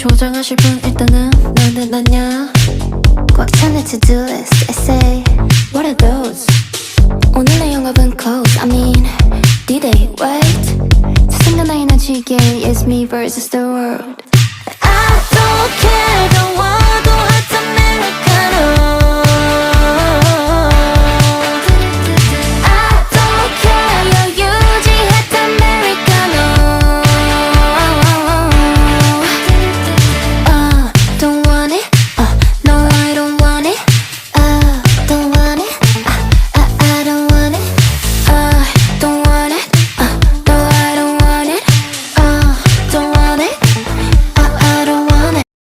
조정하실 분 일단은 너는 났냐. 꽉 찬 내 to-do list essay. What are those? 오늘 내 영업은 close. I mean, did they wait? 세상과 나의 나지게 It's me versus the world. I don't